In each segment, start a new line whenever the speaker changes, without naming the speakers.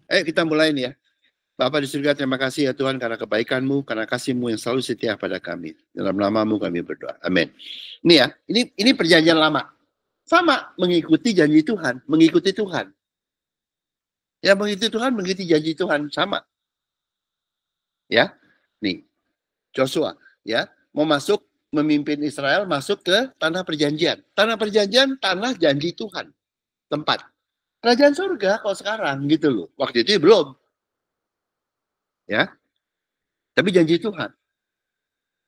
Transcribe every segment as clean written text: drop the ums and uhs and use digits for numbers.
Ayo kita mulai nih ya. Bapa di surga, terima kasih ya Tuhan karena kebaikan-Mu, karena kasih-Mu yang selalu setia pada kami. Dalam nama-Mu kami berdoa. Amin. Ini ya, ini perjanjian lama. Sama mengikuti janji Tuhan, mengikuti Tuhan. Ya mengikuti Tuhan, mengikuti janji Tuhan sama. Ya. Nih, Joshua ya, mau masuk memimpin Israel masuk ke tanah perjanjian. Tanah perjanjian, tanah janji Tuhan. Tempat. Kerajaan surga kalau sekarang gitu loh. Waktu itu belum. Ya. Tapi janji Tuhan.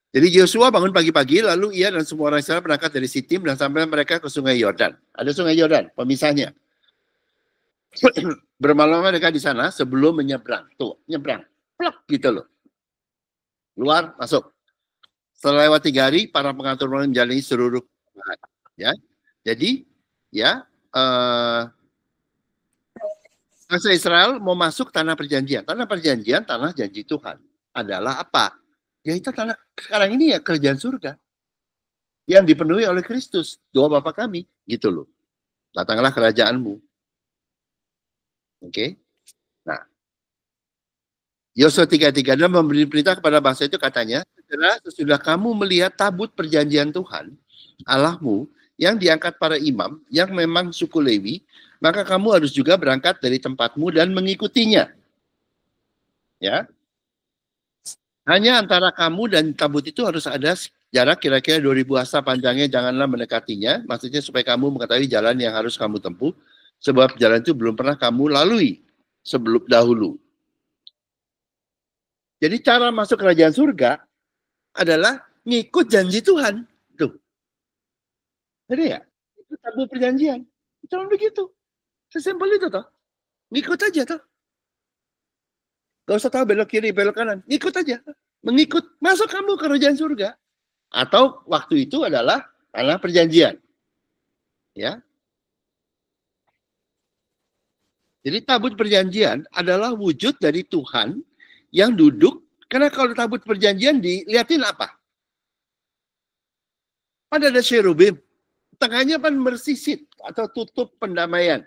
Jadi Yosua bangun pagi-pagi, lalu ia dan semua orang Israel berangkat dari Sitim dan sampai mereka ke Sungai Yordan. Ada Sungai Yordan, pemisahnya. Bermalam mereka di sana sebelum menyeberang. Tuh, nyebrang. Plak gitu loh. Luar, masuk. Setelah lewat 3 hari, para pengatur menjalani seluruh. Ya, jadi ya, bangsa Israel mau masuk tanah perjanjian. Tanah perjanjian, tanah janji Tuhan adalah apa? Ya itu tanah sekarang ini ya kerajaan surga yang dipenuhi oleh Kristus, doa Bapa kami, gitu loh. Datanglah kerajaanmu. Oke. Nah, Yosua 3:3 dan memberi perintah kepada bangsa itu katanya, sesudah kamu melihat tabut perjanjian Tuhan, Allahmu, yang diangkat para imam, yang memang suku Lewi, maka kamu harus juga berangkat dari tempatmu dan mengikutinya. Ya. Hanya antara kamu dan tabut itu harus ada jarak kira-kira 2000 hasta panjangnya, janganlah mendekatinya. Maksudnya supaya kamu mengetahui jalan yang harus kamu tempuh, sebab jalan itu belum pernah kamu lalui sebelum dahulu. Jadi cara masuk kerajaan surga adalah ngikut janji Tuhan. Tuh. Jadi ya, itu tabut perjanjian. Cuma begitu. Sesimpel itu toh. Ngikut aja toh. Gak usah tahu belok kiri, belok kanan. Ngikut aja. Mengikut. Masuk kamu ke kerajaan surga. Atau waktu itu adalah tanah perjanjian. Ya. Jadi tabut perjanjian adalah wujud dari Tuhan yang duduk. Karena kalau tabut perjanjian dilihatin apa? Pada ada cherubim. Tengahnya kan mersisit atau tutup pendamaian.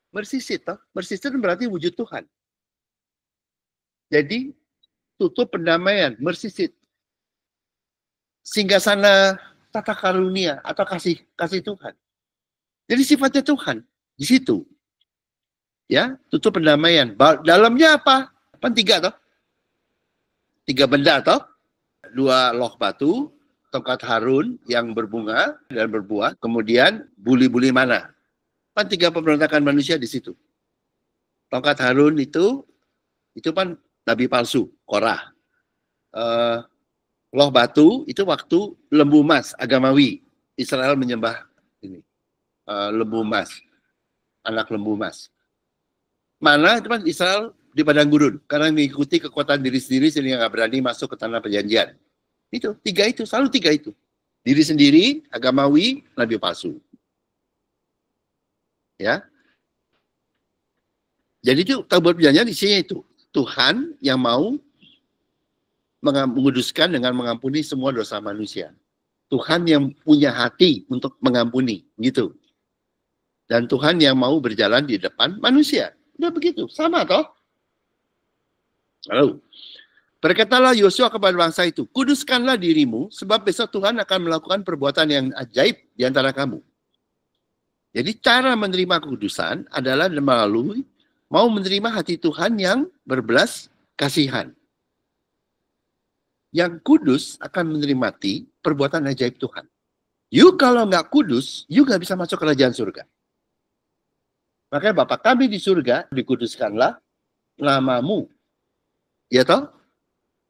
Mersisit, toh? Mersisit berarti wujud Tuhan. Jadi tutup pendamaian, mersisit. Singgasana tata karunia atau kasih Tuhan. Jadi sifatnya Tuhan di situ. Ya, tutup pendamaian. Dalamnya apa? Kan 3 toh? 3 benda toh? 2 loh batu, tongkat Harun yang berbunga dan berbuah, kemudian buli-buli mana. Kan 3 pemberontakan manusia di situ. Tongkat Harun itu kan nabi palsu, Korah. Loh batu itu waktu lembu emas agamawi. Israel menyembah ini lembu emas, anak lembu emas. Mana itu kan Israel di padang gurun karena mengikuti kekuatan diri sendiri sehingga nggak berani masuk ke tanah perjanjian. Itu 3 itu, selalu 3 itu. Diri sendiri, agamawi, nabi palsu. Ya. Jadi itu tabut perjanjian isinya itu. Tuhan yang mau menguduskan dengan mengampuni semua dosa manusia. Tuhan yang punya hati untuk mengampuni, gitu. Dan Tuhan yang mau berjalan di depan manusia. Udah begitu, sama toh? Lalu, berkatalah Yosua kepada bangsa itu, kuduskanlah dirimu, sebab besok Tuhan akan melakukan perbuatan yang ajaib di antara kamu. Jadi cara menerima kekudusan adalah melalui mau menerima hati Tuhan yang berbelas kasihan. Yang kudus akan menikmati perbuatan ajaib Tuhan. You kalau nggak kudus, you nggak bisa masuk kerajaan surga. Makanya Bapa kami di surga, dikuduskanlah namamu. Ya toh?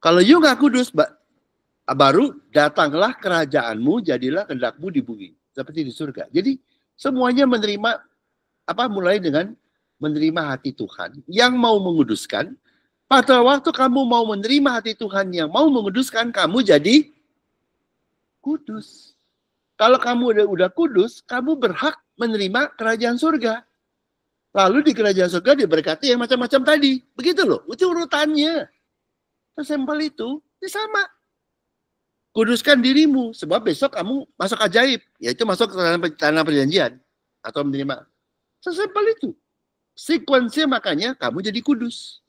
Kalau you nggak kudus, baru datanglah kerajaanmu, jadilah kehendakmu di bumi. Seperti di surga. Jadi semuanya menerima, mulai dengan menerima hati Tuhan yang mau menguduskan. Pada waktu kamu mau menerima hati Tuhan yang mau menguduskan, kamu jadi kudus. Kalau kamu udah kudus, kamu berhak menerima kerajaan surga. Lalu di kerajaan surga diberkati yang macam-macam tadi. Begitu loh, itu urutannya. Sesimpel itu, sama. Kuduskan dirimu, sebab besok kamu masuk ajaib. Yaitu masuk ke tanah perjanjian. Atau menerima. Sesimpel itu. Sekuensnya makanya kamu jadi kudus.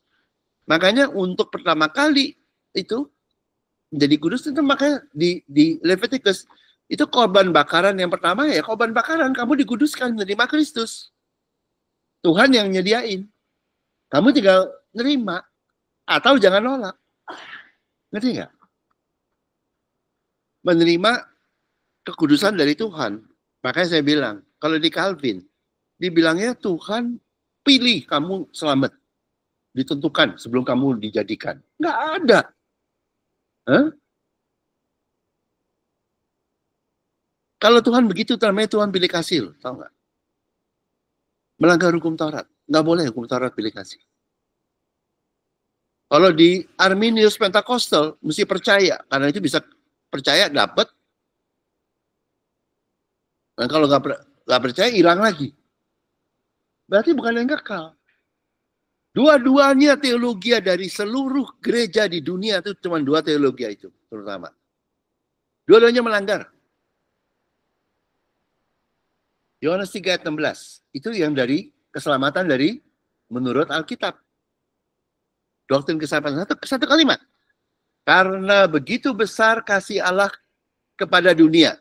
Makanya untuk pertama kali itu menjadi kudus itu makanya di Leviticus itu korban bakaran yang pertama ya korban bakaran kamu dikuduskan menerima Kristus. Tuhan yang nyediain. Kamu tinggal nerima atau jangan nolak. Ngerti nggak? Menerima kekudusan dari Tuhan. Makanya saya bilang, kalau di Calvin, dibilangnya Tuhan pilih kamu selamat. Ditentukan sebelum kamu dijadikan. Nggak ada. Hah? Kalau Tuhan begitu, namanya Tuhan pilih kasih. Tahu nggak? Melanggar hukum Taurat. Nggak boleh hukum Taurat pilih kasih. Kalau di Arminius Pentakostal, mesti percaya. Karena itu bisa percaya, dapat. Dan kalau nggak percaya, hilang lagi. Berarti bukan yang kekal. Dua-duanya teologi dari seluruh gereja di dunia itu cuma dua teologi itu terutama. Dua-duanya melanggar. Yohanes 3 ayat 16 itu yang dari keselamatan dari menurut Alkitab. Doktrin keselamatan satu kalimat. Karena begitu besar kasih Allah kepada dunia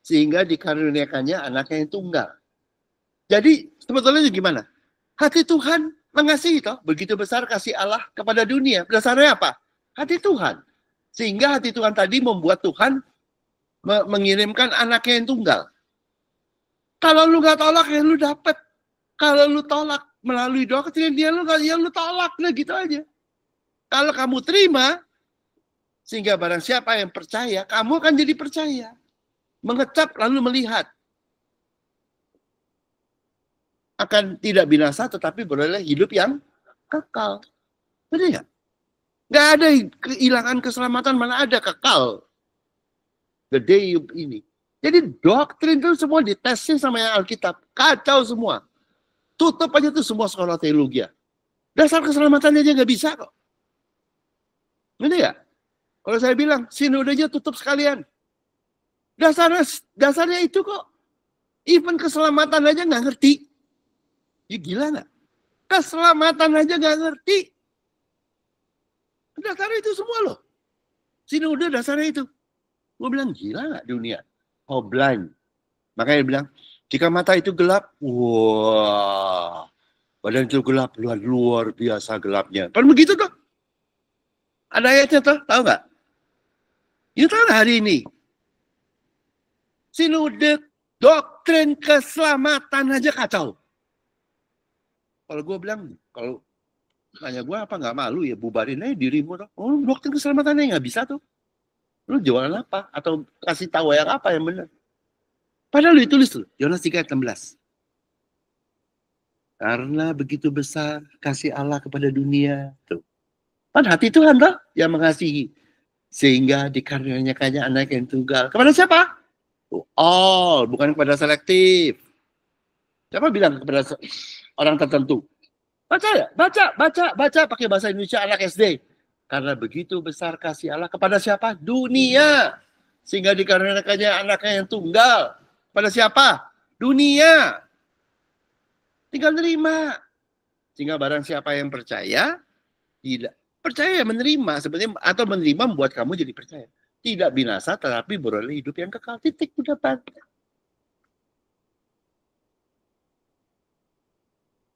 sehingga dikaruniakannya anaknya yang tunggal. Jadi sebetulnya gimana? Hati Tuhan mengasihi toh, begitu besar kasih Allah kepada dunia. Dasarnya apa? Hati Tuhan. Sehingga hati Tuhan tadi membuat Tuhan mengirimkan anaknya yang tunggal. Kalau lu nggak tolak ya lu dapat. Kalau lu tolak melalui doa kecil dia lu ya lu tolak lah gitu aja. Kalau kamu terima sehingga barang siapa yang percaya, kamu akan jadi percaya. Mengecap lalu melihat. Akan tidak binasa tetapi beroleh hidup yang kekal. Benar nggak? Nggak ada kehilangan keselamatan, mana ada kekal. The day ini. Jadi doktrin itu semua ditesnya sama yang Alkitab. Kacau semua. Tutup aja tuh semua sekolah teologi. Dasar keselamatannya aja nggak bisa kok. Benar nggak? Kalau saya bilang, sinodenya tutup sekalian. Dasarnya itu kok. Even keselamatan aja nggak ngerti. Ya gila nggak? Keselamatan aja nggak ngerti. Dasarnya itu semua loh. Sinode dasarnya itu. Gue bilang gila nggak dunia? Oh blind. Makanya dia bilang, jika mata itu gelap, wah, badan itu gelap, luar biasa gelapnya. Kan begitu tuh. Ada ayatnya tuh, tahu nggak? You tahu nggak hari ini? Sinode doktrin keselamatan aja kacau. Kalau gue bilang, kalau tanya gue apa nggak malu ya bubarin aja dirimu tuh. Oh doktrin keselamatannya nggak bisa tuh. Lu jualan apa? Atau kasih tahu yang apa yang benar? Padahal lu tulis tuh, Yohanes 3 ayat 16. Karena begitu besar kasih Allah kepada dunia. Tuh. Kan hati Tuhan tuh yang mengasihi. Sehingga dikaruniakannya anak yang tunggal. Kepada siapa? All, bukan kepada selektif. Siapa bilang kepada orang tertentu? Baca ya, baca pakai bahasa Indonesia anak SD. Karena begitu besar kasih Allah kepada siapa? Dunia. Sehingga dikaruniakannya anaknya yang tunggal. Pada siapa? Dunia. Tinggal nerima. Sehingga barang siapa yang percaya, tidak percaya menerima sebenarnya atau menerima membuat kamu jadi percaya. Tidak binasa tetapi beroleh hidup yang kekal. Titik udah banget.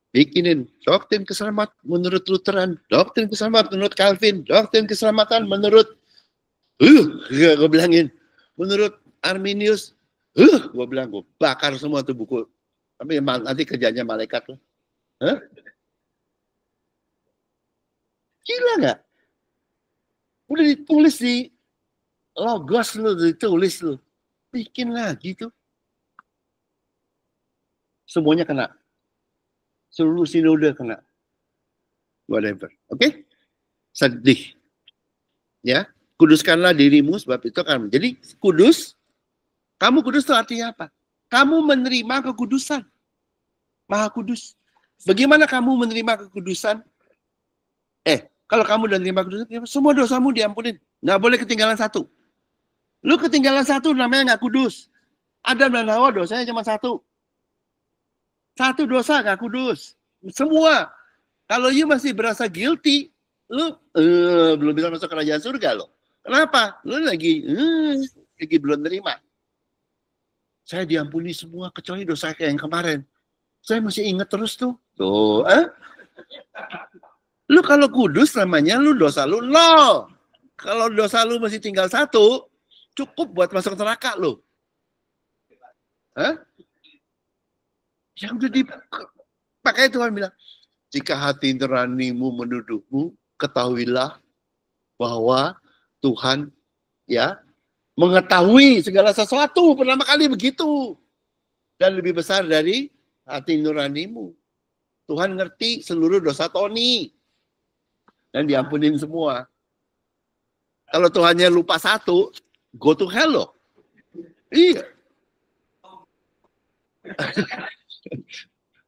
Bikinin doktrin keselamatan menurut Lutheran, doktrin keselamatan menurut Calvin, doktrin keselamatan menurut gue bilangin menurut Arminius, gue bilang gue bakar semua tuh buku. Tapi nanti kerjanya malaikat loh. Hah? Gila nggak? Udah ditulis di logos lu, ditulis lu. Bikin lagi tuh. Semuanya kena. Seluruh sinode kena. Whatever. Oke? Okay? Sedih. Ya. Kuduskanlah dirimu sebab itu kan. Jadi kudus. Kamu kudus itu artinya apa? Kamu menerima kekudusan. Maha kudus. Bagaimana kamu menerima kekudusan? Kalau kamu udah menerima kekudusan, semua dosamu diampunin. Nggak boleh ketinggalan satu. Lu ketinggalan satu namanya nggak kudus. Adam dan Hawa dosanya cuma satu. Satu dosa nggak kudus. Semua. Kalau you masih berasa guilty, lu belum bisa masuk kerajaan surga lo. Kenapa? Lu lagi belum terima. Saya diampuni semua kecuali dosa kayak yang kemarin. Saya masih ingat terus tuh. Tuh, Lu kalau kudus namanya lu dosa lu nol. Kalau dosa lu masih tinggal 1, cukup buat masuk neraka lu. Yang udah pakai Tuhan bilang, jika hati nuranimu menuduhmu, ketahuilah bahwa Tuhan ya mengetahui segala sesuatu. Pertama kali begitu. Dan lebih besar dari hati nuranimu. Tuhan ngerti seluruh dosa Tony. Dan diampunin semua. Kalau Tuhannya lupa 1, go to hell loh. Iya.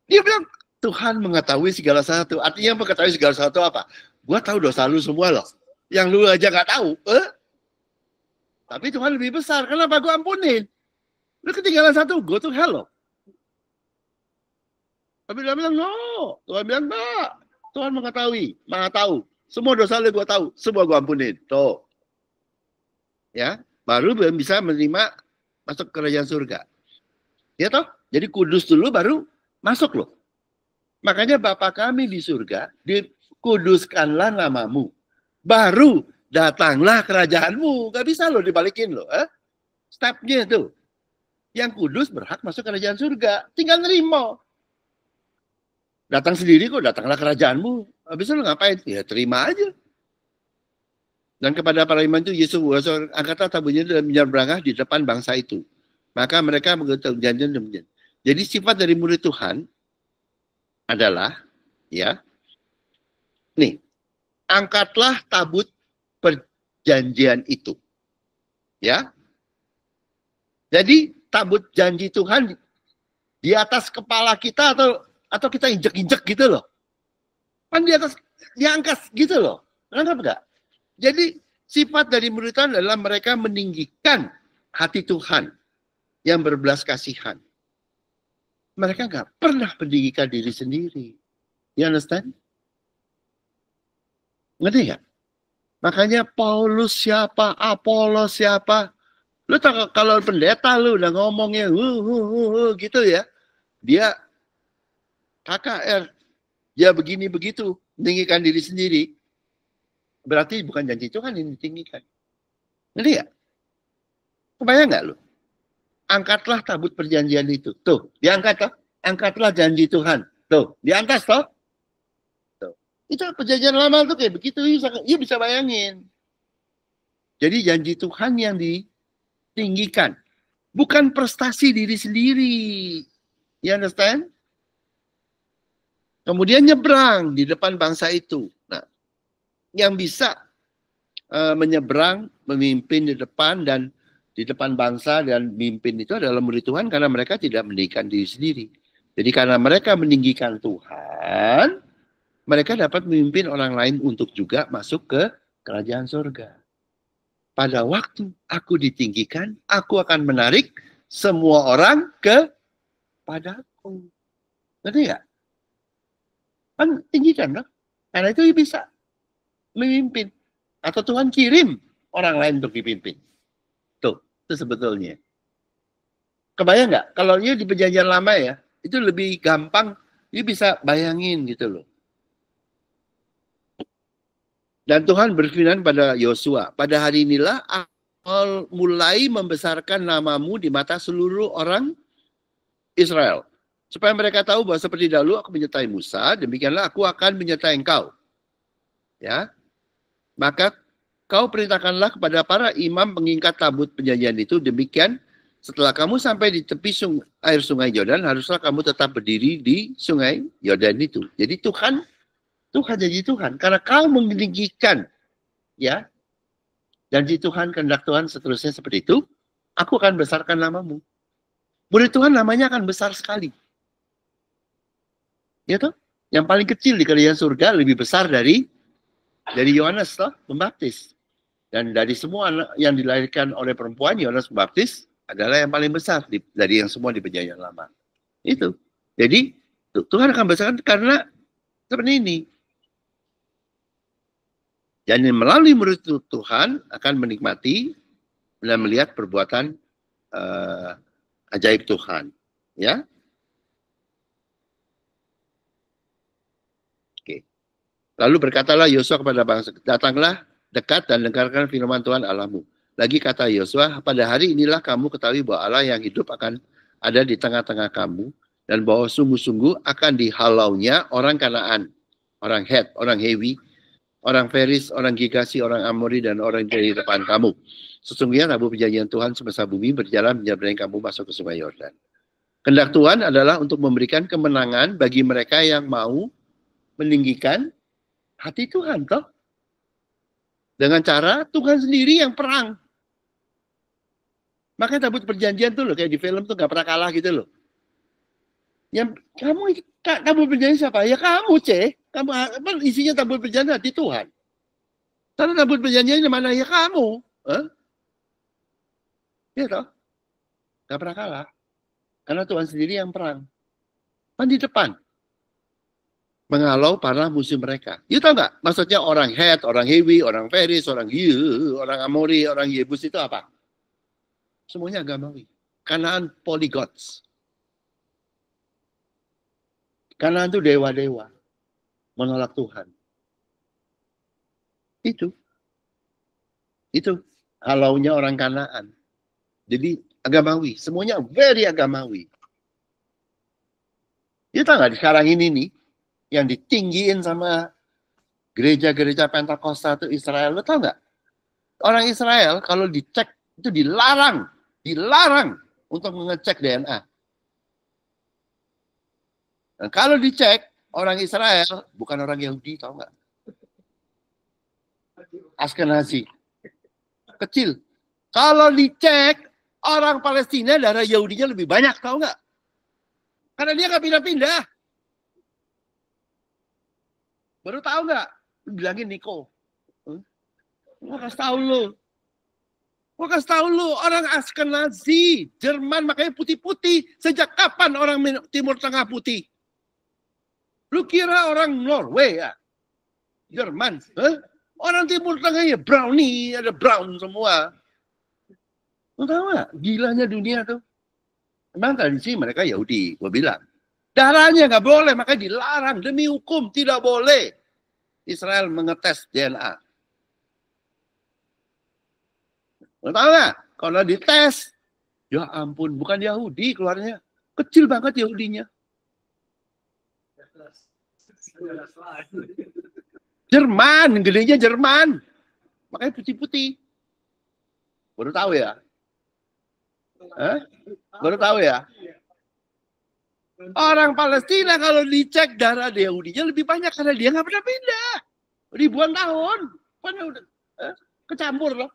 Dia bilang, Tuhan mengetahui segala sesuatu. Artinya mengetahui segala sesuatu apa? Gua tahu dosa lu semua loh. Yang lu aja gak tahu. Tapi Tuhan lebih besar. Kenapa gua ampunin? Lu ketinggalan 1, go to hell loh. Tapi dia bilang, no. Tuhan bilang, enggak. Tuhan mengetahui, maha tahu. Semua dosa lu gua tahu. Semua gua ampunin. Tuh. Ya, baru bisa menerima masuk kerajaan surga. Ya toh? Jadi kudus dulu baru masuk loh. Makanya Bapa kami di surga, dikuduskanlah namamu. Baru datanglah kerajaanmu. Gak bisa loh dibalikin loh. Stepnya itu. Yang kudus berhak masuk kerajaan surga. Tinggal nerima. Datang sendiri kok, datanglah kerajaanmu. Habis itu lo ngapain? Ya terima aja. Dan kepada para iman itu, Yesus angkatlah tabunya dan menyeberanglah di depan bangsa itu. Maka mereka mengetahui janjian demikian. Jadi sifat dari murid Tuhan adalah, ya, nih, angkatlah tabut perjanjian itu. Ya. Jadi tabut janji Tuhan di atas kepala kita atau kita injek-injek gitu loh. Kan di atas, diangkat gitu loh. Kenapa enggak? Jadi sifat dari murid Tuhan adalah mereka meninggikan hati Tuhan yang berbelas kasihan. Mereka nggak pernah meninggikan diri sendiri. You understand? Ngerti nggak? Makanya Paulus siapa, Apolos siapa. Lu tahu kalau pendeta lu udah ngomongnya gitu ya. Dia KKR. Dia begini begitu, meninggikan diri sendiri. Berarti bukan janji Tuhan yang ditinggikan. Ngerti nggak? Kebayang nggak lu? Angkatlah tabut perjanjian itu. Tuh, diangkat toh. Angkatlah janji Tuhan. Tuh, di atas toh. Tuh. Itu perjanjian lama tuh kayak begitu. Iya bisa bayangin. Jadi janji Tuhan yang ditinggikan. Bukan prestasi diri sendiri. You understand? Kemudian nyebrang di depan bangsa itu. Nah, yang bisa menyeberang, memimpin di depan dan di depan bangsa dan memimpin itu adalah murid Tuhan karena mereka tidak meninggikan diri sendiri. Jadi karena mereka meninggikan Tuhan, mereka dapat memimpin orang lain untuk juga masuk ke kerajaan surga. Pada waktu aku ditinggikan, aku akan menarik semua orang kepadaku. Ngerti nggak? Kan tinggikan dong. Karena itu bisa memimpin. Atau Tuhan kirim orang lain untuk dipimpin. Tuh, itu sebetulnya. Kebayang nggak? Kalau ini di perjanjian lama ya, itu lebih gampang. Dia bisa bayangin gitu loh. Dan Tuhan berfirman pada Yosua, pada hari inilah aku mulai membesarkan namamu di mata seluruh orang Israel. Supaya mereka tahu bahwa seperti dahulu aku menyertai Musa, demikianlah aku akan menyertai engkau. Ya. Maka kau perintahkanlah kepada para imam mengikat tabut perjanjian itu. Demikian setelah kamu sampai di tepi air sungai Yordan, haruslah kamu tetap berdiri di sungai Yordan itu. Jadi Tuhan jadi Tuhan. Karena kau meninggikan, ya, janji Tuhan, kehendak Tuhan, seterusnya seperti itu, aku akan besarkan namamu. Murid Tuhan namanya akan besar sekali. Ya toh? Yang paling kecil di kerajaan surga lebih besar dari Yohanes toh, Pembaptis. Dan dari semua anak yang dilahirkan oleh perempuan, Yohanes Pembaptis adalah yang paling besar dari yang semua di perjanjian lama. Itu. Jadi Tuhan akan bahasakan karena seperti ini. Dan melalui murid Tuhan akan menikmati dan melihat perbuatan ajaib Tuhan. Ya. Oke. Lalu berkatalah Yosua kepada bangsa, datanglah dekat dan dengarkan firman Tuhan Allahmu. Lagi kata Yosua, pada hari inilah kamu ketahui bahwa Allah yang hidup akan ada di tengah-tengah kamu, dan bahwa sungguh-sungguh akan dihalaunya orang Kanaan, orang Het, orang Hewi, orang Feris, orang Gigasi, orang Amori, dan orang dari depan kamu. Sesungguhnya tabur perjanjian Tuhan semesta bumi berjalan menyeberangi kamu masuk ke sungai Yordan. Kehendak Tuhan adalah untuk memberikan kemenangan bagi mereka yang mau meninggikan hati Tuhan, toh. Dengan cara Tuhan sendiri yang perang. Makanya tabut perjanjian tuh loh, kayak di film tuh gak pernah kalah gitu loh. Yang tabut perjanjian siapa? Ya kamu, Kamu isinya tabut perjanjian hati Tuhan. Karena tabut perjanjian mana? Ya kamu. Ya toh. Gak pernah kalah. Karena Tuhan sendiri yang perang. Kan di depan. Menghalau para musuh mereka. You tahu nggak? Maksudnya orang Het, orang Hewi, orang Feris, orang Amori, orang Yebus itu apa? Semuanya agamawi. Kanaan polygods. Kanaan itu dewa-dewa. Menolak Tuhan. Itu halaunya orang Kanaan. Jadi agamawi. Semuanya very agamawi. You tahu nggak sekarang ini nih, yang ditinggiin sama gereja-gereja Pentakosta itu Israel, lo tau nggak? Orang Israel kalau dicek itu dilarang untuk mengecek DNA. Dan kalau dicek orang Israel bukan orang Yahudi, tau nggak? Askenazi, kecil. Kalau dicek orang Palestina darah Yahudinya lebih banyak, tau nggak? Karena dia nggak pindah-pindah. Baru tahu nggak? Bilangin Niko. Gua kasih tahu lu. Orang Askenazi, Jerman makanya putih-putih. Sejak kapan orang Timur Tengah putih? Lu kira orang Norway ya? Jerman. Orang Timur Tengah ya brownie, ada brown semua. Lu tahu nggak? Gilanya dunia tuh. Memang tradisi mereka Yahudi, gua bilang. Darahnya nggak boleh, makanya dilarang demi hukum, tidak boleh Israel mengetes DNA. Tahu nggak? Kalau dites, ya ampun, bukan Yahudi keluarnya, kecil banget Yahudinya. Jerman, gedenya Jerman, makanya putih-putih. Baru tahu ya? Baru tahu ya? Orang Palestina kalau dicek darah Yahudinya lebih banyak karena dia nggak pernah pindah. Ribuan tahun. Mana udah kecampur loh.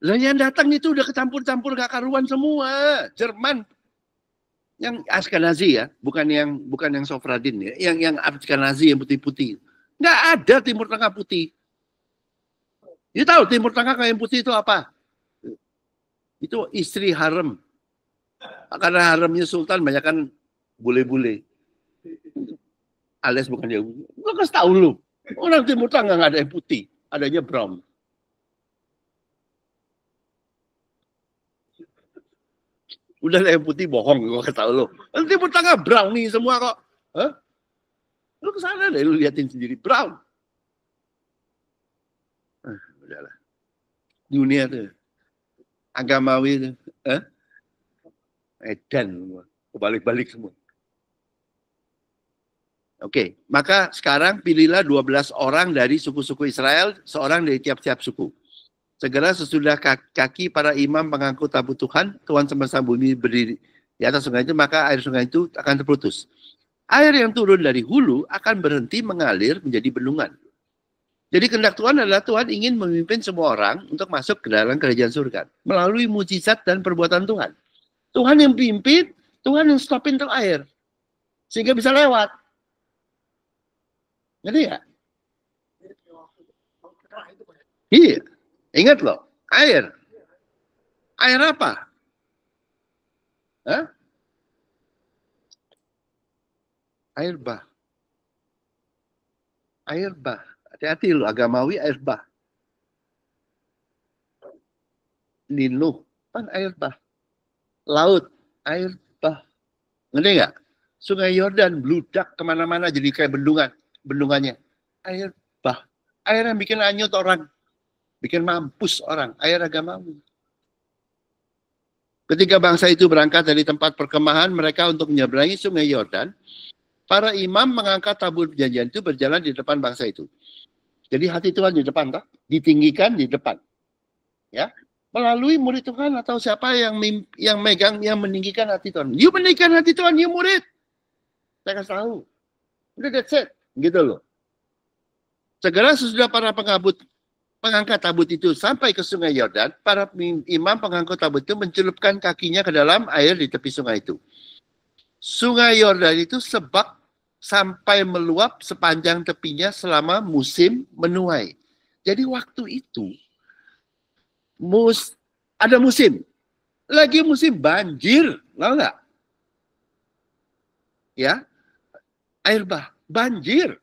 Lah yang datang itu udah kecampur-campur gak karuan semua. Jerman yang Askenazi ya, bukan yang Sofradin ya, yang Askenazi yang putih-putih. Nggak ada Timur Tengah putih. You tahu Timur Tengah kayak yang putih itu apa? Itu istri harem. Karena haremnya sultan banyak kan bule-bule. Alias bukan dia. Lu kasih tahu lu. Orang Timur Tengah nggak ada yang putih. Adanya brown. Udah yang putih bohong. Gue kasih tahu lu. Timur Tengah brown nih semua kok. Lu kesana deh. Lu liatin sendiri. Brown. Udahlah. Dunia tuh. Agamawi itu. Edan semua. Kebalik-balik semua. Oke, maka sekarang pilihlah 12 orang dari suku-suku Israel, seorang dari tiap-tiap suku. Segera sesudah kaki para imam mengangkut tabut Tuhan, Tuhan semesta bumi berdiri di atas sungai itu, maka air sungai itu akan terputus. Air yang turun dari hulu akan berhenti mengalir menjadi bendungan. Jadi kehendak Tuhan adalah Tuhan ingin memimpin semua orang untuk masuk ke dalam kerajaan surga melalui mujizat dan perbuatan Tuhan. Tuhan yang pimpin, Tuhan yang stopin tuh air sehingga bisa lewat. Ngerti ya? Iya. Ingat loh, air. Air apa? Hah? Air bah. Air bah. Hati-hati lo, agamawi air bah. Ninuh, kan air bah. Laut, air bah. Ngerti nggak? Sungai Yordan bludak kemana-mana jadi kayak bendungan. Bendungannya. Air bah. Air yang bikin anyut orang. Bikin mampus orang. Air agamawi. Ketika bangsa itu berangkat dari tempat perkemahan mereka untuk menyeberangi sungai Yordan, para imam mengangkat tabur perjanjian itu berjalan di depan bangsa itu. Jadi hati Tuhan di depan, tak? Ditinggikan di depan. Ya, melalui murid Tuhan atau siapa yang megang, yang meninggikan hati Tuhan. You meninggikan hati Tuhan, you murid. Saya kasih tahu. Udah that's it. Gitu loh. Segera sesudah para pengangkat tabut itu sampai ke sungai Yordan, para imam pengangkut tabut itu mencelupkan kakinya ke dalam air di tepi sungai itu. Sungai Yordan itu sebab sampai meluap sepanjang tepinya selama musim menuai. Jadi waktu itu ada musim. Lagi musim banjir, tahu nggak? Ya, air bah, banjir.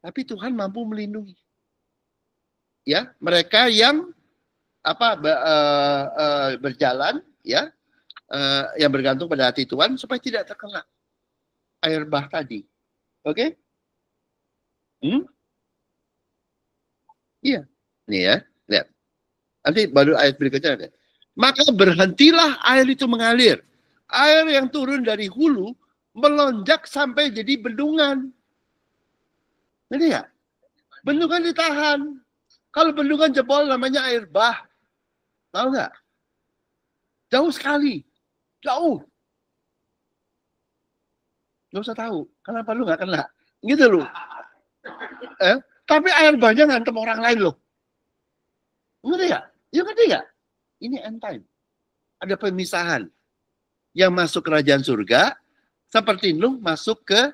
Tapi Tuhan mampu melindungi. Ya, mereka yang berjalan, ya, yang bergantung pada hati Tuhan supaya tidak terkena air bah tadi. Oke? Iya. Nih ya, lihat. Nanti baru ayat berikutnya. Maka berhentilah air itu mengalir. Air yang turun dari hulu melonjak sampai jadi bendungan. Ngerti ya? Bendungan ditahan. Kalau bendungan jebol namanya air bah. Tahu nggak? Jauh sekali. Jauh. Nggak usah tahu. Kenapa lu nggak kena? Gitu loh. Tapi air bahnya ngantem orang lain loh. Ngerti nggak? Ya ngerti nggak? Ini end time. Ada pemisahan. Yang masuk kerajaan surga, seperti Nuh masuk ke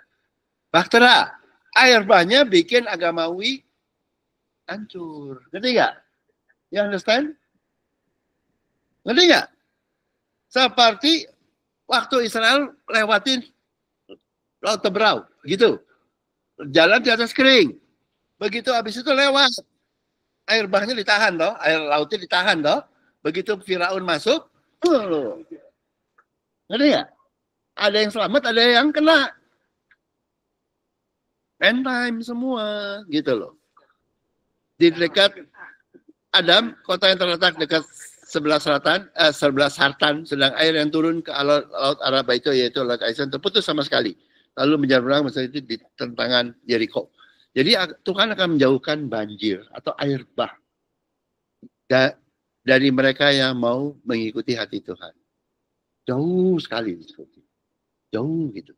Bahtera. Air bahnya bikin agamawi hancur. Ngerti nggak? You understand? Ngerti nggak? Seperti waktu Israel lewatin Laut Teberau, gitu. Jalan di atas kering. Begitu habis itu lewat. Air bahnya ditahan toh, air lautnya ditahan toh. Begitu Firaun masuk, ngerti nggak? Ada yang selamat, ada yang kena. End time semua, gitu loh. Di dekat Adam, kota yang terletak dekat sebelah Sartan, sedang air yang turun ke Laut Araba itu, yaitu Laut Aisan, terputus sama sekali. Lalu menyeberang masa itu di tentangan Jericho. Jadi Tuhan akan menjauhkan banjir atau air bah dari mereka yang mau mengikuti hati Tuhan. Jauh sekali. Jauh gitu.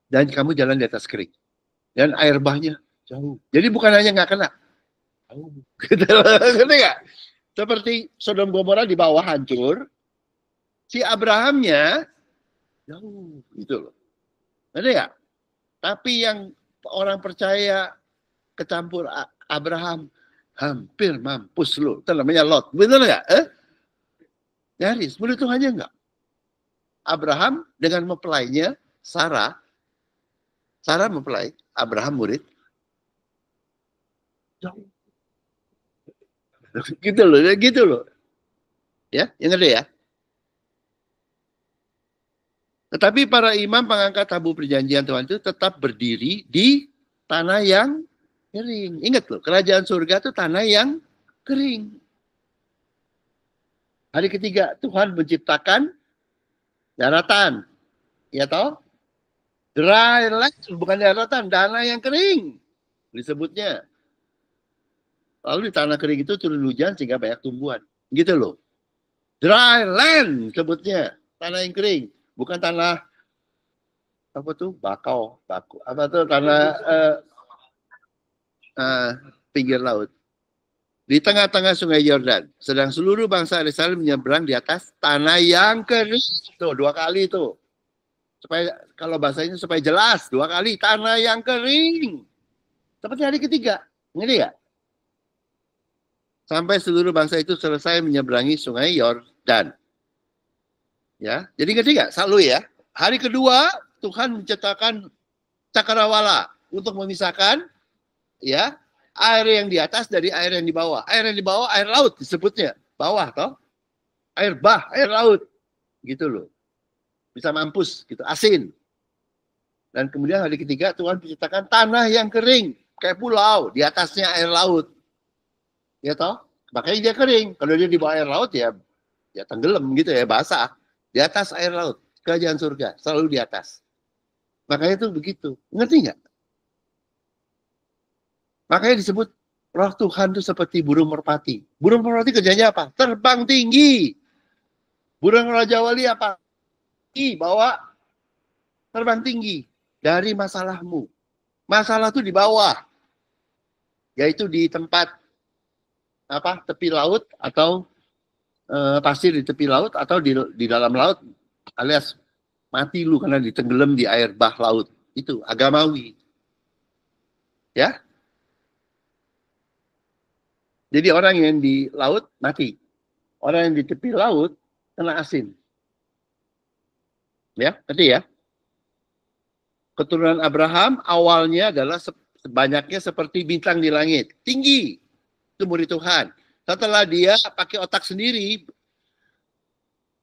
Dan kamu jalan di atas kering. Dan air bahnya jauh. Jadi bukan hanya nggak kena. Jauh. Gitu. Ngerti nggak? Seperti Sodom Gomora di bawah hancur. Si Abrahamnya jauh. Gitu loh. Ngerti nggak? Tapi yang orang percaya kecampur Abraham hampir mampus lu. Itu namanya Lot. Benar nggak? Nyaris. Murid Tuhan aja nggak? Abraham dengan mempelainya Sarah mempelai, Abraham murid. Jauh. Gitu loh. Ya, yang ngerti ya? Tetapi para imam pengangkat tabur perjanjian Tuhan itu tetap berdiri di tanah yang kering. Ingat loh, kerajaan surga itu tanah yang kering. Hari ketiga, Tuhan menciptakan daratan. Ya toh? Dry land, bukan daratan, tanah yang kering. Disebutnya. Lalu di tanah kering itu turun hujan sehingga banyak tumbuhan. Gitu loh. Dry land sebutnya. Tanah yang kering. Bukan tanah apa tuh? Baku. Apa tuh? Tanah pinggir laut. Di tengah-tengah sungai Yordan. Sedang seluruh bangsa Israel menyeberang di atas tanah yang kering. Tuh, 2 kali tuh. Supaya kalau bahasanya supaya jelas, 2 kali tanah yang kering. Seperti hari ketiga. Ngerti ya? Sampai seluruh bangsa itu selesai menyeberangi sungai Yordan. Ya, jadi ngerti nggak? Selalu ya. Hari kedua Tuhan menciptakan cakrawala untuk memisahkan ya air yang di atas dari air yang di bawah. Air yang di bawah air laut disebutnya. Bawah toh. Air bah, air laut. Gitu loh. Bisa mampus gitu, asin. Dan kemudian hari ketiga Tuhan menciptakan tanah yang kering kayak pulau, di atasnya air laut. Ya toh? Makanya dia kering. Kalau dia di bawah air laut ya tenggelam gitu ya, basah. Di atas air laut, kerajaan surga selalu di atas. Makanya itu begitu. Ngerti nggak? Makanya disebut roh Tuhan itu seperti burung merpati. Burung merpati kerjanya apa? Terbang tinggi. Burung Raja Wali apa? Bawa terbang tinggi dari masalahmu. Masalah itu di bawah. Yaitu di tempat apa? Tepi laut atau pasir di tepi laut atau di dalam laut, alias mati lu karena ditenggelam di air bah laut. Itu agamawi. Ya. Jadi orang yang di laut mati. Orang yang di tepi laut kena asin. Ya, ngerti ya? Keturunan Abraham awalnya adalah sebanyaknya seperti bintang di langit. Tinggi. Itu murid Tuhan. Setelah dia pakai otak sendiri,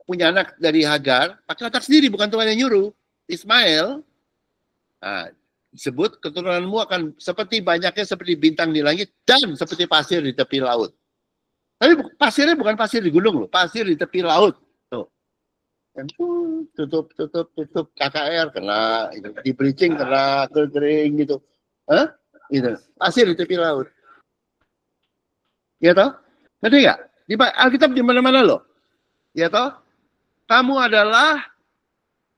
punya anak dari Hagar, pakai otak sendiri, bukan Tuhan yang nyuruh. Ismail, nah, disebut keturunanmu akan seperti banyaknya seperti bintang di langit dan seperti pasir di tepi laut. Tapi pasirnya bukan pasir di gunung loh, pasir di tepi laut. Tuh. Tutup KKR kena, di bleaching kena kering gitu. Hah? Gitu. Pasir di tepi laut. Ya toh? Ngerti nggak? Di Alkitab di mana-mana loh. Ya toh? Kamu adalah,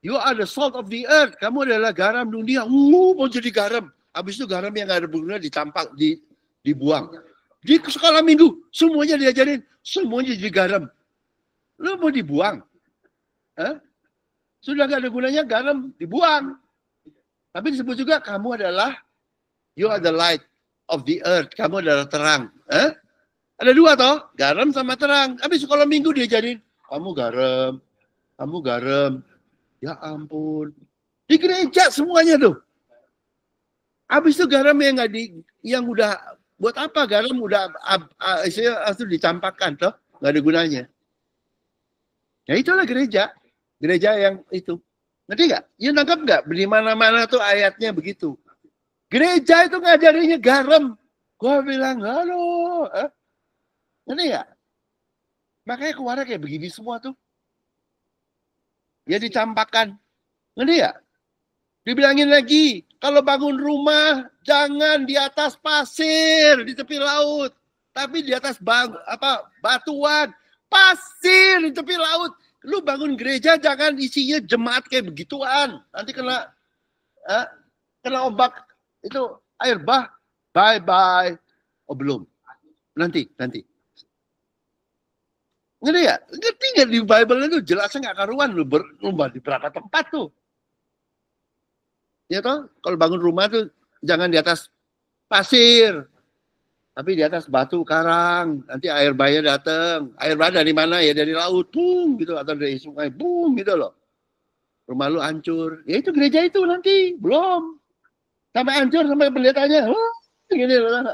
you are the salt of the earth. Kamu adalah garam dunia. Mau jadi garam. Habis itu garam yang nggak ada gunanya ditampak, dibuang. Di sekolah minggu, semuanya diajarin. Semuanya jadi garam. Lu mau dibuang? Hah? Sudah nggak ada gunanya, garam dibuang. Tapi disebut juga, kamu adalah, you are the light of the earth. Kamu adalah terang. Hah? Ada dua toh, garam sama terang. Habis sekolah minggu diajarin, kamu garam. Kamu garam. Ya ampun. Di gereja semuanya tuh. Habis itu garam yang nggak yang udah buat apa garam udah itu dicampakkan toh, nggak ada gunanya. Ya itulah gereja. Gereja yang itu. Ngerti nggak? Ya nangkap nggak? Di mana-mana tuh ayatnya begitu. Gereja itu ngajarinya garam. Gua bilang, halo. Ngerti nggak? Makanya keluarnya kayak begini semua tuh. Ya dicampakkan. Ngerti ya? Dibilangin lagi, kalau bangun rumah jangan di atas pasir di tepi laut, tapi di atas batuan. Pasir di tepi laut. Lu bangun gereja jangan isinya jemaat kayak begituan. Nanti kena ombak itu air bah. Bye bye. Oh belum. Nanti. Ngerti ya? Ngerti nggak di Bible itu jelasnya nggak karuan lu di berapa tempat tuh. Ya toh, kalau bangun rumah tuh jangan di atas pasir, tapi di atas batu karang. Nanti air bahnya datang. Air bah dari mana ya? Dari laut, boom gitu, atau dari sungai, boom gitu loh. Rumah lu hancur. Ya itu gereja itu nanti belum sampai hancur sampai pendetanya. Gini loh.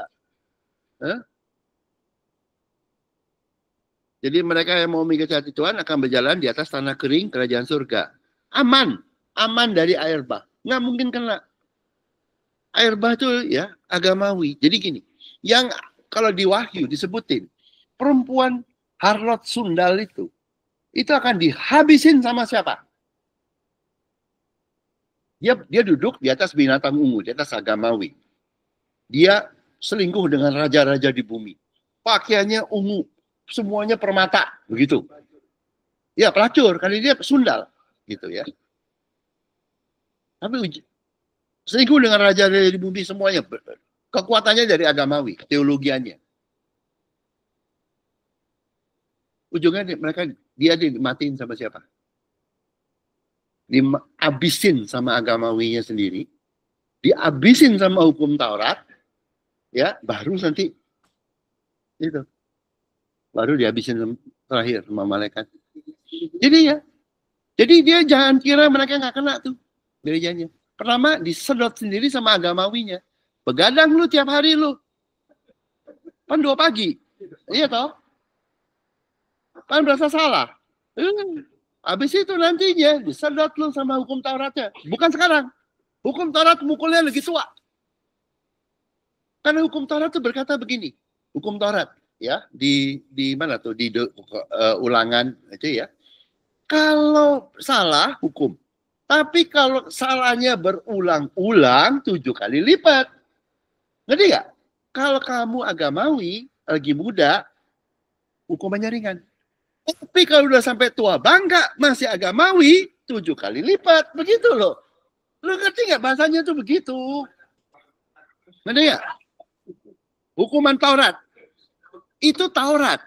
Jadi mereka yang mau mengikuti hati Tuhan akan berjalan di atas tanah kering kerajaan surga. Aman dari air bah. Nggak mungkin kena. Air bah itu ya agamawi. Jadi gini, yang kalau di Wahyu disebutin, perempuan harlot sundal itu akan dihabisin sama siapa? Dia duduk di atas binatang ungu, di atas agamawi. Dia selingkuh dengan raja-raja di bumi. Pakaiannya ungu. Semuanya permata, begitu. Ya, pelacur, karena dia sundal, gitu ya. Tapi selingkuh dengan raja dari bumi semuanya, kekuatannya dari agamawi, teologiannya. Ujungnya dia dimatiin sama siapa? Dihabisin sama agamawinya sendiri, dihabisin sama hukum Taurat, ya baru nanti itu. Baru dihabisin terakhir sama malaikat. Jadi ya, Jadi dia jangan kira mereka nggak kena tuh gerejanya. Pertama disedot sendiri sama agamawinya. Begadang lu tiap hari lu. Kan 2 pagi. Iya toh? Kan berasa salah. Habis itu nantinya disedot lu sama hukum Tauratnya. Bukan sekarang. Hukum Taurat mukulnya lagi tua. Karena hukum Taurat itu berkata begini. Hukum Taurat ya di mana tuh di ulangan itu ya. Kalau salah hukum. Tapi kalau salahnya berulang-ulang 7 kali lipat. Ngerti nggak? Kalau kamu agamawi, lagi muda, hukumannya ringan. Tapi kalau udah sampai tua bangga, masih agamawi, 7 kali lipat. Begitu loh. Lo ngerti nggak bahasanya tuh begitu? Ngerti nggak? Hukuman Taurat. Itu Taurat.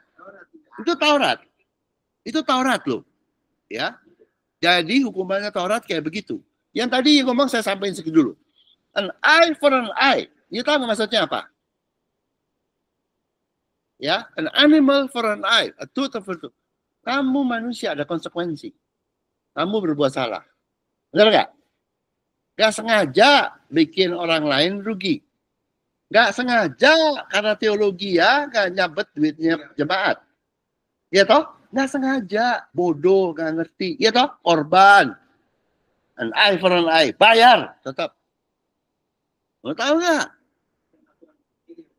Itu Taurat. Itu Taurat loh. Ya. Jadi hukumannya Taurat kayak begitu. Yang tadi ngomong saya sampaikan sedikit dulu. An eye for an eye. Ini tahu maksudnya apa? Ya, an animal for an eye, a tooth for a tooth. Kamu manusia ada konsekuensi. Kamu berbuat salah. Benar nggak? Nggak sengaja bikin orang lain rugi. Nggak sengaja karena teologi ya nggak nyabet duitnya jemaat. Ya toh? Nggak sengaja, bodoh, nggak ngerti. Ya toh? Korban. An eye for an eye. Bayar tetap. Lo tahu nggak?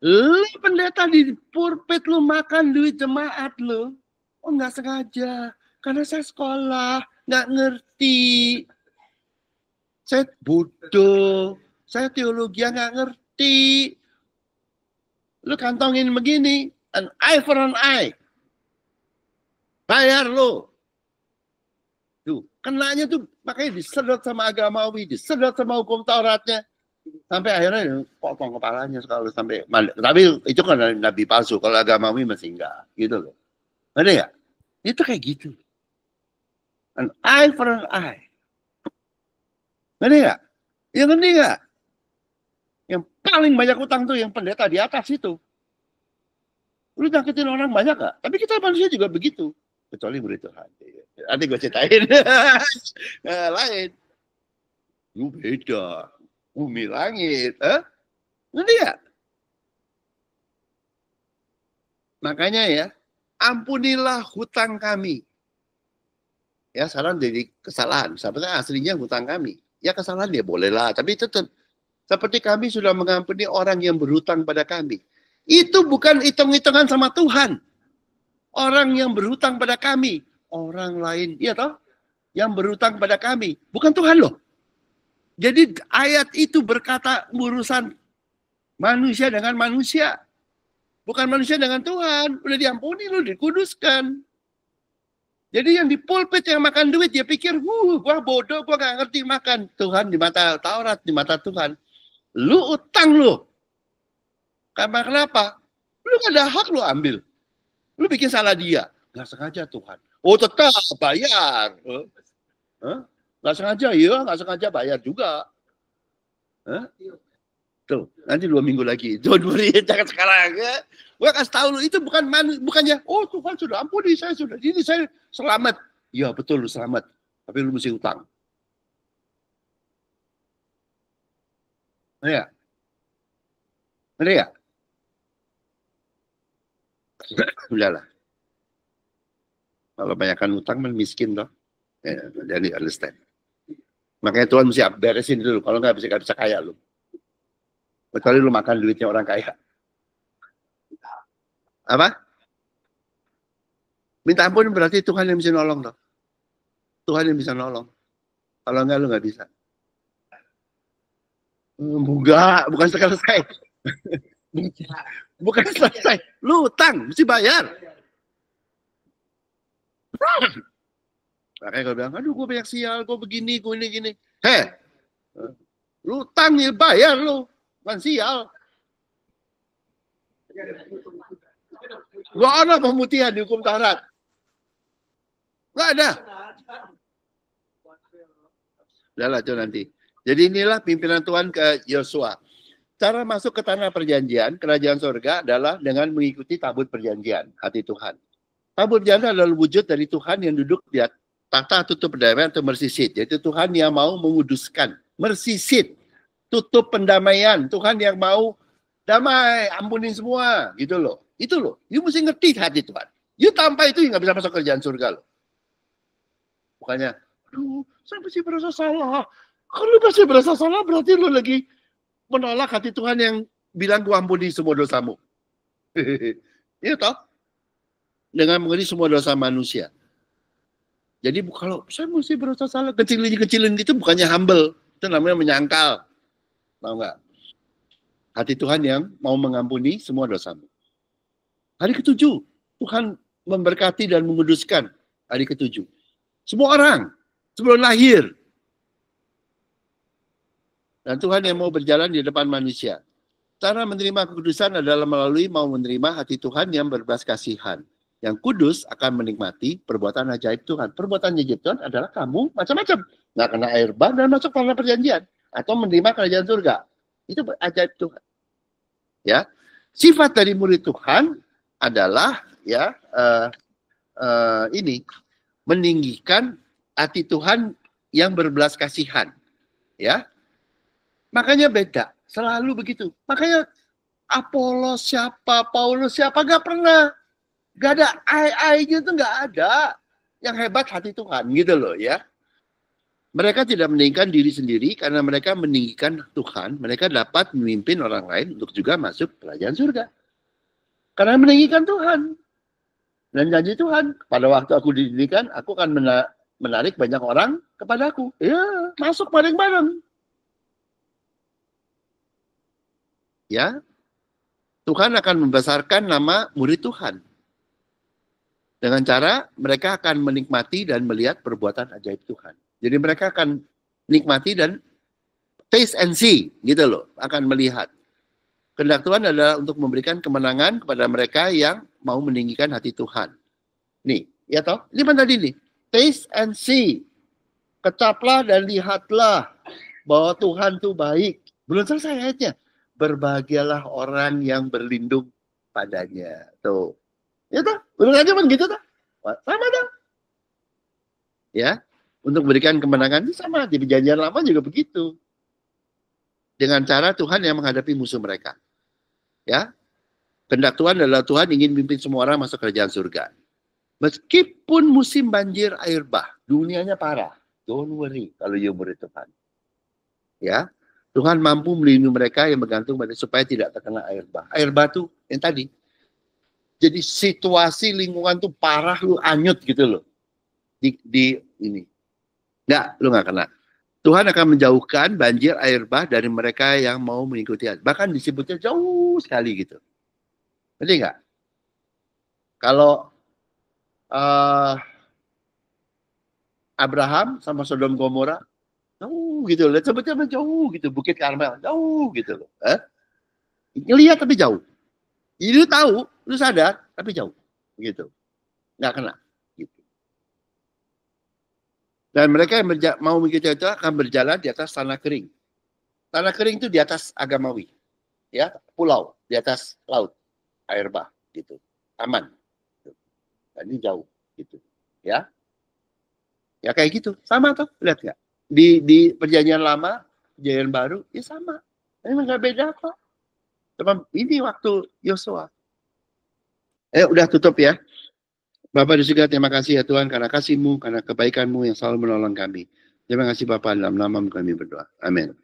Lu pendeta di pulpit lu makan duit jemaat lu. Oh nggak sengaja. Karena saya sekolah. Nggak ngerti. Saya bodoh. Saya teologi nggak ngerti. Lu kantongin begini. An eye for an eye. Bayar lu. Tuh, kenanya tuh makanya disedot sama agamawi, disedot sama hukum Tauratnya. Sampai akhirnya potong kepalanya sekali sampai. Tapi itu kan nabi palsu. Kalau agamawi masih enggak, gitu loh. Ada ya? Itu kayak gitu. An eye for an eye. Ada ya? Yang ngerti nggak? Yang paling banyak utang tuh yang pendeta di atas itu. Lu nyakitin orang banyak nggak? Tapi kita manusia juga begitu. Kecuali murid Tuhan. Nanti gue ceritain. Lain. Lu beda. Bumi langit. Ngerti ya? Makanya ya, ampunilah hutang kami. Ya, sekarang jadi kesalahan. Sebenarnya aslinya hutang kami. Ya kesalahan ya bolehlah. Tapi tetap seperti kami sudah mengampuni orang yang berhutang pada kami. Itu bukan hitung-hitungan sama Tuhan. Orang yang berhutang pada kami. Orang lain, iya toh? Yang berhutang pada kami. Bukan Tuhan loh. Jadi ayat itu berkata urusan manusia dengan manusia. Bukan manusia dengan Tuhan. Udah diampuni loh, dikuduskan. Jadi yang di pulpit yang makan duit, dia pikir, gua bodoh, gua gak ngerti makan. Tuhan di mata Taurat, di mata Tuhan. Lu utang lu. Karena kenapa? Lu gak ada hak lu ambil. Lu bikin salah dia. Gak sengaja Tuhan. Oh tetap bayar. Gak sengaja, iya gak sengaja bayar juga. Tuh, nanti 2 minggu lagi. Jangan sekarang ya. Gue kasih tahu lu itu bukannya oh Tuhan sudah ampuni saya sudah ini saya selamat. Iya betul lu selamat. Tapi lu mesti utang. Ya. Ya. Udahlah. Kalau banyakkan utang kan miskin toh. Ya, jadi understand. Makanya Tuhan mesti beresin dulu. Kalau nggak bisa kaya lu. Kecuali lu makan duitnya orang kaya. Apa? Minta ampun berarti Tuhan yang bisa nolong toh. Tuhan yang bisa nolong. Kalau enggak lu nggak bisa. Enggak, bukan selesai. Bukan selesai. Lu utang, mesti bayar. Makanya gue bilang, aduh gue banyak sial, gue begini, gue ini. Heh, lu utang ya bayar lu. Bukan sial. Gak ada pemutihan di hukum Taurat. Gak ada. Udahlah itu nanti. Jadi inilah pimpinan Tuhan ke Yosua. Cara masuk ke tanah perjanjian, kerajaan surga adalah dengan mengikuti tabut perjanjian, hati Tuhan. Tabut perjanjian adalah wujud dari Tuhan yang duduk di Takhta tutup pendamaian atau mercy seat. Yaitu Tuhan yang mau menguduskan. Mercy seat. Tutup pendamaian. Tuhan yang mau damai, ampunin semua. Gitu loh. Itu loh. You mesti ngerti hati Tuhan. You tanpa itu nggak bisa masuk kerjaan surga loh. Bukannya, aduh, saya masih berasa salah. Kalau masih berasa salah, berarti lu lagi menolak hati Tuhan yang bilang gua ampuni semua dosamu. Iya toh? Dengan mengerti semua dosa manusia. Jadi kalau saya mesti berasa salah, kecilin itu bukannya humble. Itu namanya menyangkal. Tahu nggak? Hati Tuhan yang mau mengampuni semua dosamu. Hari ketujuh, Tuhan memberkati dan menguduskan hari ketujuh. Semua orang, sebelum lahir. Dan Tuhan yang mau berjalan di depan manusia. Cara menerima kekudusan adalah melalui mau menerima hati Tuhan yang berbelas kasihan. Yang kudus akan menikmati perbuatan ajaib Tuhan. Perbuatan ajaib Tuhan adalah kamu macam-macam. Nggak kena air bah dan masuk tanah perjanjian. Atau menerima kerajaan surga. Itu ajaib Tuhan. Ya, sifat dari murid Tuhan adalah ya ini meninggikan hati Tuhan yang berbelas kasihan. Ya, makanya beda. Selalu begitu. Makanya Apolos siapa, Paulus siapa, nggak pernah. Gak ada ai-ainya itu nggak ada. Yang hebat hati Tuhan gitu loh ya. Mereka tidak meninggikan diri sendiri karena mereka meninggikan Tuhan. Mereka dapat memimpin orang lain untuk juga masuk kerajaan surga. Karena meninggikan Tuhan. Dan janji Tuhan, pada waktu aku didirikan, aku akan menarik banyak orang kepadaku. Ya, masuk bareng-bareng. Ya, Tuhan akan membesarkan nama murid Tuhan. Dengan cara mereka akan menikmati dan melihat perbuatan ajaib Tuhan. Jadi mereka akan nikmati dan taste and see, gitu loh, akan melihat. Kehendak Tuhan adalah untuk memberikan kemenangan kepada mereka yang mau meninggikan hati Tuhan. Nih, ya toh? Ini mana tadi nih? Taste and see. Kecaplah dan lihatlah bahwa Tuhan itu baik. Belum selesai ayatnya. Berbahagialah orang yang berlindung padanya. Tuh. Ya toh, udah aja kan gitu toh. Sama toh. Ya, untuk berikan kemenangan itu sama. Di perjanjian lama juga begitu. Dengan cara Tuhan yang menghadapi musuh mereka. Ya, kehendak Tuhan adalah Tuhan ingin memimpin semua orang masuk kerajaan surga. Meskipun musim banjir air bah, dunianya parah. Don't worry kalau you murid Tuhan. Ya, Tuhan mampu melindungi mereka yang bergantung pada supaya tidak terkena air bah. Air bah itu yang tadi. Jadi situasi lingkungan tuh parah, lu anyut gitu loh. Di ini. Nggak, lu nggak kena. Tuhan akan menjauhkan banjir air bah dari mereka yang mau mengikuti. Bahkan disebutnya jauh sekali gitu. Ngerti nggak? Kalau Abraham sama Sodom Gomora, jauh gitu loh. Sebetulnya jauh gitu. Bukit Karmel, jauh gitu loh. Ngelihat tapi jauh. Jadi lu tahu, lu sadar, tapi jauh. Gitu. Nggak kena. Gitu. Dan mereka yang mau mengikuti itu akan berjalan di atas tanah kering. Tanah kering itu di atas agamawi. Ya, pulau. Di atas laut. Air bah. Gitu. Aman. Dan ini jauh. Gitu. Ya. Ya kayak gitu. Sama tuh. Lihat nggak? Di perjanjian lama, perjanjian baru, ya sama. Ini nggak beda kok. Ini waktu Yosua. Udah tutup ya. Bapak di surga, terima kasih ya Tuhan karena kasih-Mu, karena kebaikan-Mu yang selalu menolong kami. Terima kasih Bapak, dalam nama kami berdoa. Amin.